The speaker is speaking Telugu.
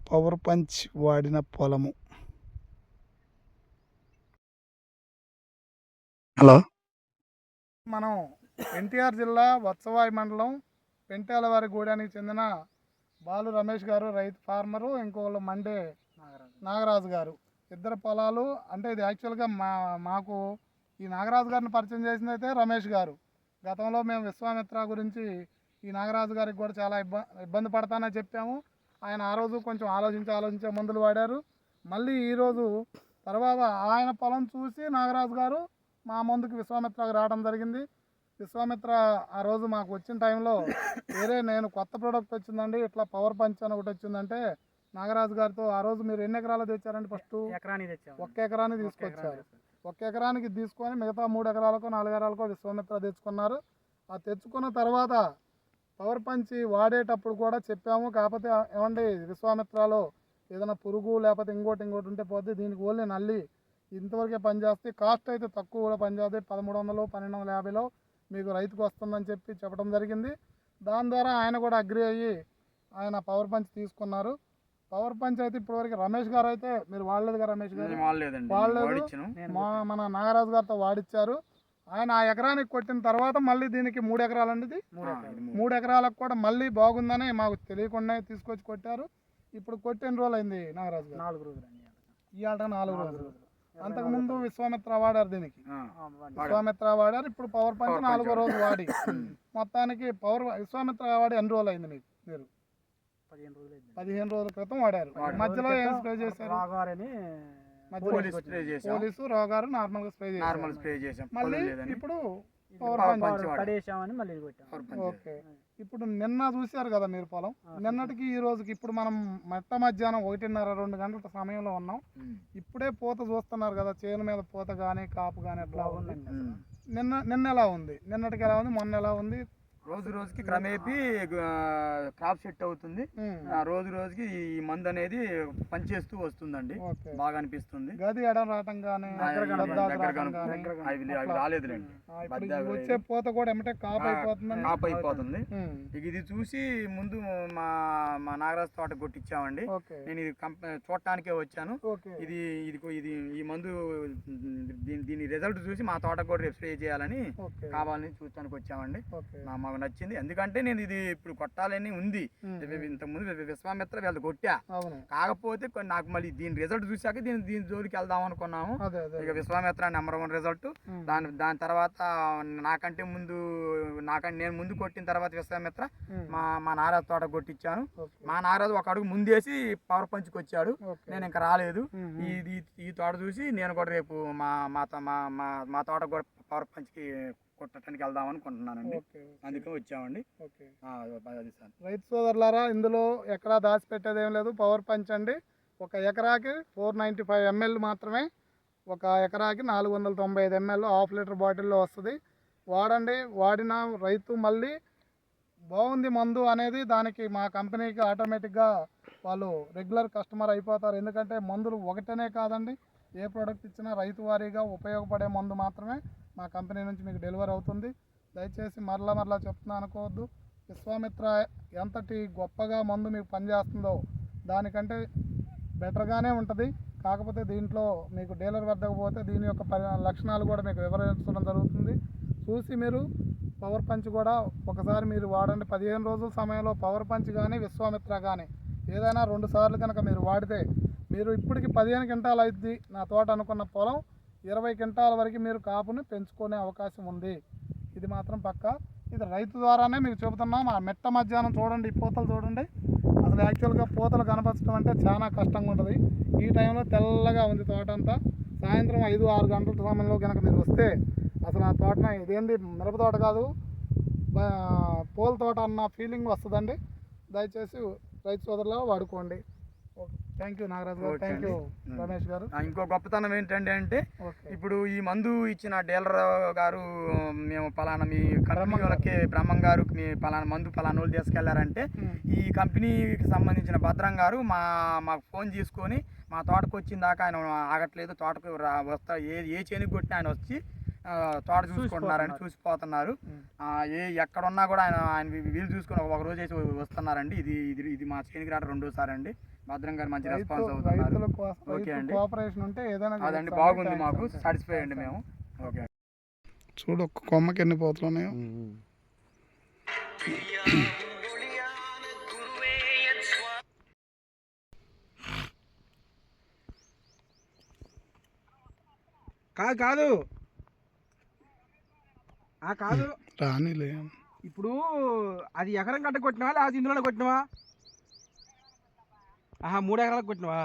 పవర్ పంచ్ వాడిన పొలము. హలో, మనం ఎన్టీఆర్ జిల్లా వత్సవాయి మండలం పెంటాలవారిగూడానికి చెందిన బాలు రమేష్ గారు రైతు ఫార్మరు, ఇంకోళ్ళు మండే నాగరాజు గారు. ఇద్దరు పొలాలు. అంటే ఇది యాక్చువల్గా మాకు ఈ నాగరాజు గారిని పరిచయం చేసింది అయితే రమేష్ గారు. గతంలో మేము విశ్వామిత్ర గురించి ఈ నాగరాజు గారికి కూడా చాలా ఇబ్బంది పడతానని చెప్పాము. ఆయన ఆ రోజు కొంచెం ఆలోచించే మందులు వాడారు. మళ్ళీ ఈరోజు తర్వాత ఆయన పొలం చూసి నాగరాజు గారు మా ముందుకు విశ్వామిత్రకు రావడం జరిగింది. విశ్వామిత్ర ఆ రోజు మాకు వచ్చిన టైంలో నేను కొత్త ప్రోడక్ట్ వచ్చిందండి, ఇట్లా పవర్ పంచ్ అని ఒకటి వచ్చిందంటే నాగరాజు గారితో ఆ రోజు మీరు ఎన్ని ఎకరాలు తెచ్చారండి? ఫస్ట్ ఒక్క ఎకరానికి తీసుకొచ్చారు. ఒక్క ఎకరానికి తీసుకొని మిగతా 3 ఎకరాలకో 4 ఎకరాలకో విశ్వామిత్ర తెచ్చుకున్నారు. ఆ తెచ్చుకున్న తర్వాత పవర్ పంచ్ వాడేటప్పుడు కూడా చెప్పాము. కాకపోతే ఏమండి, విశ్వామిత్రలో ఏదైనా పురుగు లేకపోతే ఇంకోటి ఉంటే పోతే దీనికి ఓన్లీ నల్లి ఇంతవరకే పనిచేస్తే, కాస్ట్ అయితే తక్కువ కూడా పనిచేస్తుంది. 1300 1250లో మీకు రైతుకు వస్తుందని చెప్పడం జరిగింది. దాని ద్వారా ఆయన కూడా అగ్రి అయ్యి ఆయన పవర్ పంచ్ తీసుకున్నారు. పవర్ పంచ్ అయితే ఇప్పటివరకు రమేష్ గారు అయితే మీరు వాడలేదుగా? రమేష్ గారు వాడలేదు, మన నాగరాజు గారితో వాడిచ్చారు. ఆయన ఆ ఎకరానికి కొట్టిన తర్వాత మళ్ళీ దీనికి 3 ఎకరాలు అండి, ఇది 3 ఎకరాలకు కూడా మళ్ళీ బాగుందని మాకు తెలియకుండా తీసుకొచ్చి కొట్టారు. ఇప్పుడు కొట్టి ఎన్ని రోజులు అయింది నాగరాజు గారు? 4 రోజులు అండి. ఇవాళ 4 రోజులు. అంతకుముందు విశ్వామిత్ర వాడారు, దీనికి విశ్వామిత్ర వాడారు. ఇప్పుడు పవర్ పంచ్ 4వ రోజు వాడి మొత్తానికి విశ్వామిత్ర వాడి ఎన్ని రోజులు అయింది మీకు? మీరు 15 రోజుల క్రితం వాడారు. మధ్యలో ఏం స్ప్రే చేశారు? పోలీసు రోగారు నార్మల్ గా స్ప్రే చేశాం. మళ్ళీ ఇప్పుడు పవర్ పంచ్ పడేసామని మళ్ళీ కొట్టాం. ఓకే, ఇప్పుడు నిన్న చూశారు కదా మీరు పొలం. నిన్నటికి ఈ రోజుకి ఇప్పుడు మనం మధ్యాహ్నం 1:30-2 గంటల సమయంలో ఉన్నాం. ఇప్పుడే పూత చూస్తున్నారు కదా, చేను మీద పూత కానీ కాపు కానీ ఎట్లా ఉంది? నిన్న ఎలా ఉంది? నిన్నటికి ఎలా ఉంది? మొన్న ఎలా ఉంది? రోజు రోజుకి క్రమేపీ క్రాప్ సెట్ అవుతుంది. రోజు రోజుకి ఈ మందు అనేది పనిచేస్తూ వస్తుందండి. బాగా అనిపిస్తుంది. గది ఎడం రావటం కానీ అవి రాలేదులేండి. వచ్చే పూత కూడా ఏమంటే కాపు అయిపోతుంది. ఇది చూసి ముందు మా నాగరాజు తోట కొట్టించామండి. నేను ఇది చూడటానికే వచ్చాను. ఇది ఈ మందు దీని రిజల్ట్ చూసి మా తోట కూడా రేపు స్ప్రే చేయాలని కావాలని చూడటానికి వచ్చామండి. మాకు నచ్చింది. ఎందుకంటే నేను ఇది ఇప్పుడు కొట్టాలని ఉంది. ఇంతకుముందు విశ్వామిత్ర వీళ్ళు కొట్టా. కాకపోతే నాకు మళ్ళీ దీని రిజల్ట్ చూసాక దీని జోలికి వెళ్దాం అనుకున్నాము. ఇక విశ్వామిత్ర నెంబర్ 1 రిజల్ట్. దాని తర్వాత నేను ముందు కొట్టిన తర్వాత విశ్వామిత్ర మా నారాజు తోట కొట్టించాను. మా నారాజు ఒక అడుగు ముందేసి పవర్ పంచ్కి వచ్చాడు. నేను ఇంకా రాలేదు. ఈ తోట చూసి నేను కూడా రేపు మా తోట కూడా పవర్ పంచ్కి కొట్టడానికి వెళ్దాం అనుకుంటున్నానండి. అందుకే వచ్చామండి. రైతు సోదరులారా, ఇందులో ఎక్కడా దాచిపెట్టేది ఏం లేదు. పవర్ పంచ్ అండి, ఒక ఎకరాకి 495 ml మాత్రమే. ఒక ఎకరాకి 495 ml హాఫ్ లీటర్ బాటిల్లో వస్తుంది. వాడండి. వాడిన రైతు మళ్ళీ బాగుంది మందు అనేది దానికి మా కంపెనీకి ఆటోమేటిక్గా వాళ్ళు రెగ్యులర్ కస్టమర్ అయిపోతారు. ఎందుకంటే మందులు ఒకటనే కాదండి, ఏ ప్రోడక్ట్ ఇచ్చినా రైతు వారీగా ఉపయోగపడే మందు మాత్రమే మా కంపెనీ నుంచి మీకు డెలివరీ అవుతుంది. దయచేసి మరలా చెప్తున్నా అనుకోవద్దు. విశ్వామిత్ర ఎంతటి గొప్పగా మందు మీకు పనిచేస్తుందో దానికంటే బెటర్గానే ఉంటుంది. కాకపోతే దీంట్లో మీకు డీలర్ వద్దకు పోతే దీని యొక్క లక్షణాలు కూడా మీకు వివరించడం జరుగుతుంది. చూసి మీరు పవర్ పంచ్ కూడా ఒకసారి మీరు వాడండి. 15 రోజుల సమయంలో పవర్ పంచ్ కానీ విశ్వామిత్ర కానీ ఏదైనా 2 సార్లు కనుక మీరు వాడితే మీరు ఇప్పటికి 15 క్వింటాలు అవుతుంది నా తోట అనుకున్న పొలం 20 క్వింటాల వరకు మీరు కాపుని పెంచుకునే అవకాశం ఉంది. ఇది మాత్రం పక్కా. ఇది రైతు ద్వారానే మీకు చెబుతున్నాం. ఆ మెట్ట మధ్యాహ్నం చూడండి, ఈ పూతలు చూడండి. అసలు యాక్చువల్గా పూతలు కనపరచడం అంటే చాలా కష్టంగా ఉంటుంది. ఈ టైంలో తెల్లగా ఉంది తోట అంతా. సాయంత్రం 5-6 గంటల సమయంలో కనుక మీరు వస్తే అసలు ఆ తోటన ఇదేంది మిరప తోట కాదు, పూల తోట అన్న ఫీలింగ్ వస్తుందండి. దయచేసి రైతు సోదరులు వాడుకోండి. థ్యాంక్ యూ నాగరాజు గారు. థ్యాంక్ యూ రమేష్ గారు. ఇంకో గొప్పతనం ఏంటంటే ఇప్పుడు ఈ మందు ఇచ్చిన డీలర్ గారు మేము పలానా మీ కంపెనీ వాళ్ళకి బ్రహ్మం గారు మీ పలానా మందు పలానా వాళ్ళు తీసుకెళ్లారంటే ఈ కంపెనీకి సంబంధించిన భద్రం గారు మాకు ఫోన్ తీసుకొని మా తోటకు వచ్చిన దాకా ఆయన ఆగట్లేదు. తోటకు వస్తా ఏ చేనికి కొట్టినా ఆయన వచ్చి తోట చూసుకుంటున్నారండి, చూసిపోతున్నారు. ఎక్కడున్నా కూడా ఆయన వీలు చూసుకుని ఒక రోజు వేసి వస్తున్నారండి. ఇది ఇది ఇది మా చేనికి రావడం రెండోసారి అండి. భద్రం గారు మంచి రెస్పాన్స్ అవుతున్నారు. ఓకే అండి, అదండి బాగుంది, మాకు సాటిస్ఫై అండి మేము. ఓకే, చూడు ఒక్క కొమ్మకి ఎన్ని పోతలు ఉన్నాయో. కాదు కాదు రానిలే. ఇప్పుడు అది ఎకరం గంట కొట్టినవా లేదా ఇందులోనే కొట్టినవా? 3 ఎకరాలకు కొట్టినవా?